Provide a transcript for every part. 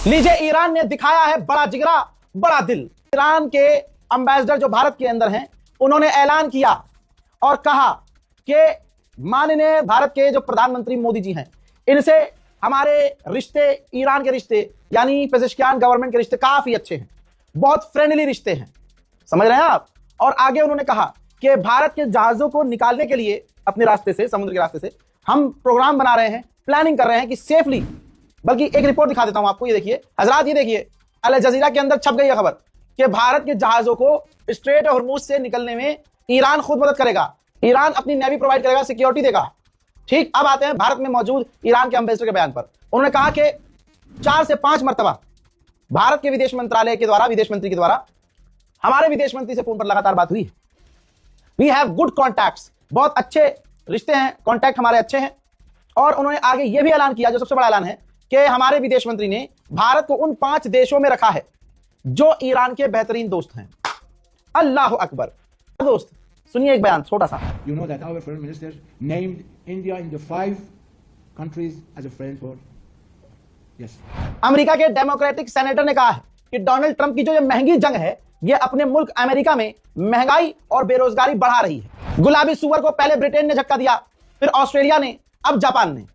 लीजिए, ईरान ने दिखाया है बड़ा जिगरा, बड़ा दिल। ईरान के एम्बेसडर जो भारत के अंदर हैं, उन्होंने ऐलान किया और कहा कि माननीय भारत के जो प्रधानमंत्री मोदी जी हैं, इनसे हमारे रिश्ते, ईरान के रिश्ते यानी पेजेश्कियान गवर्नमेंट के रिश्ते काफी अच्छे हैं, बहुत फ्रेंडली रिश्ते हैं। समझ रहे हैं आप? और आगे उन्होंने कहा कि भारत के जहाजों को निकालने के लिए अपने रास्ते से, समुद्र के रास्ते से, हम प्रोग्राम बना रहे हैं, प्लानिंग कर रहे हैं कि सेफली, बल्कि एक रिपोर्ट दिखा देता हूं आपको, ये देखिए हजरात, ये देखिए अल जजीरा के अंदर छप गई है खबर कि भारत के जहाजों को स्ट्रेट हॉर्मुज से निकलने में ईरान खुद मदद करेगा, ईरान अपनी नेवी प्रोवाइड करेगा, सिक्योरिटी देगा। ठीक, अब आते हैं भारत में मौजूद ईरान के एम्बेसडर के बयान पर। उन्होंने कहा कि 4 से 5 मरतबा भारत के विदेश मंत्रालय के द्वारा, विदेश मंत्री के द्वारा हमारे विदेश मंत्री से फोन पर लगातार बात हुई है। वी हैव गुड कॉन्टैक्ट्स, बहुत अच्छे रिश्ते हैं, कॉन्टैक्ट हमारे अच्छे हैं। और उन्होंने आगे यह भी ऐलान किया, जो सबसे बड़ा ऐलान है, कि हमारे विदेश मंत्री ने भारत को उन 5 देशों में रखा है जो ईरान के बेहतरीन दोस्त हैं। अल्लाह अकबर। दोस्त सुनिए एक बयान छोटा सा। You know that our foreign minister named India in the 5 countries as a friend for. Yes. America के डेमोक्रेटिक सेनेटर ने कहा है कि डोनाल्ड ट्रंप की जो ये महंगी जंग है, ये अपने मुल्क अमेरिका में महंगाई और बेरोजगारी बढ़ा रही है। गुलाबी सुअर को पहले ब्रिटेन ने झटका दिया, फिर ऑस्ट्रेलिया ने, अब जापान ने।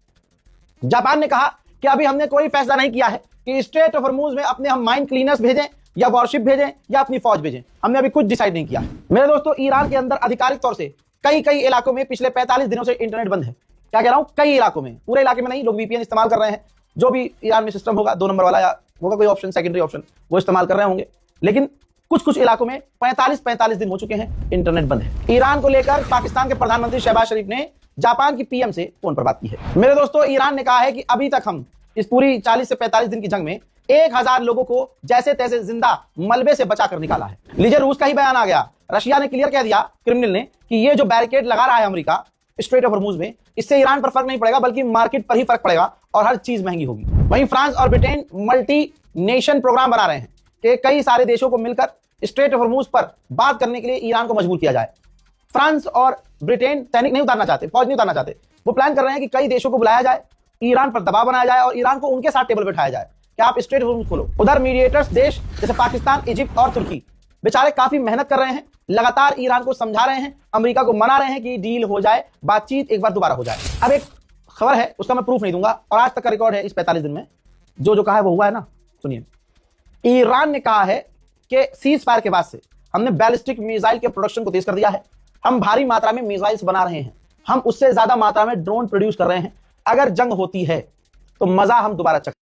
जापान ने कहा कि अभी हमने कोई फैसला नहीं किया है कि स्ट्रेट ऑफ हॉर्मुज में अपने हम माइन क्लीनर्स भेजें या वॉरशिप भेजें या अपनी फौज भेजें, हमने अभी कुछ डिसाइड नहीं किया। मेरे दोस्तों, ईरान के अंदर आधिकारिक तौर से कई इलाकों में पिछले 45 दिनों से इंटरनेट बंद है। क्या कह रहा हूं? कई इलाकों में, पूरे इलाके में नहीं। लोग वीपीएन इस्तेमाल कर रहे हैं, जो भी ईरान में सिस्टम होगा 2 नंबर वाला या होगा कोई ऑप्शन, सेकेंडरी ऑप्शन, वो इस्तेमाल कर रहे होंगे। लेकिन कुछ इलाकों में 45 दिन हो चुके हैं, इंटरनेट बंद है। ईरान को लेकर पाकिस्तान के प्रधानमंत्री शहबाज शरीफ ने जापान की पीएम से फोन पर बात की है। मेरे दोस्तों, ईरान ने कहा है कि अभी तक हम इस पूरी 40 से 45 दिन की जंग में 1000 लोगों को जैसे तैसे जिंदा मलबे से बचाकर निकाला है। लीजिए, रूस का ही बयान आ गया। रशिया ने क्लियर कह दिया, क्रिमिनल ने, कि ये जो बैरिकेड लगा रहा है अमेरिका स्ट्रेट ऑफ हॉर्मुज में, इससे ईरान पर फर्क नहीं पड़ेगा, बल्कि मार्केट पर ही फर्क पड़ेगा और हर चीज महंगी होगी। वहीं फ्रांस और ब्रिटेन मल्टी नेशन प्रोग्राम बना रहे हैं कि कई सारे देशों को मिलकर स्ट्रेट ऑफ हॉर्मुज पर बात करने के लिए ईरान को मजबूर किया जाए। फ्रांस और ब्रिटेन सैनिक नहीं उतारना चाहते, फौज नहीं उतारना चाहते। वो प्लान कर रहे हैं कि कई देशों को बुलाया जाए, ईरान पर दबाव बनाया जाए और ईरान को उनके साथ टेबल बैठाया जाए कि आप स्ट्रेट ऑफ हॉर्मुज खोलो। उधर मीडिएटर्स देश जैसे पाकिस्तान, इजिप्ट और तुर्की बेचारे काफी मेहनत कर रहे हैं, लगातार ईरान को समझा रहे हैं, अमेरिका को मना रहे हैं कि डील हो जाए, बातचीत एक बार दोबारा हो जाए। अब एक खबर है, उसका मैं प्रूफ नहीं दूंगा और आज तक का रिकॉर्ड है, इस 45 दिन में जो कहा है वो हुआ है ना। सुनिए, ईरान ने कहा है कि सीज फायर के बाद से हमने बैलिस्टिक मिसाइल के प्रोडक्शन को तेज कर दिया है, हम भारी मात्रा में मिसाइल्स बना रहे हैं, हम उससे ज्यादा मात्रा में ड्रोन प्रोड्यूस कर रहे हैं। अगर जंग होती है तो मजा हम दोबारा चख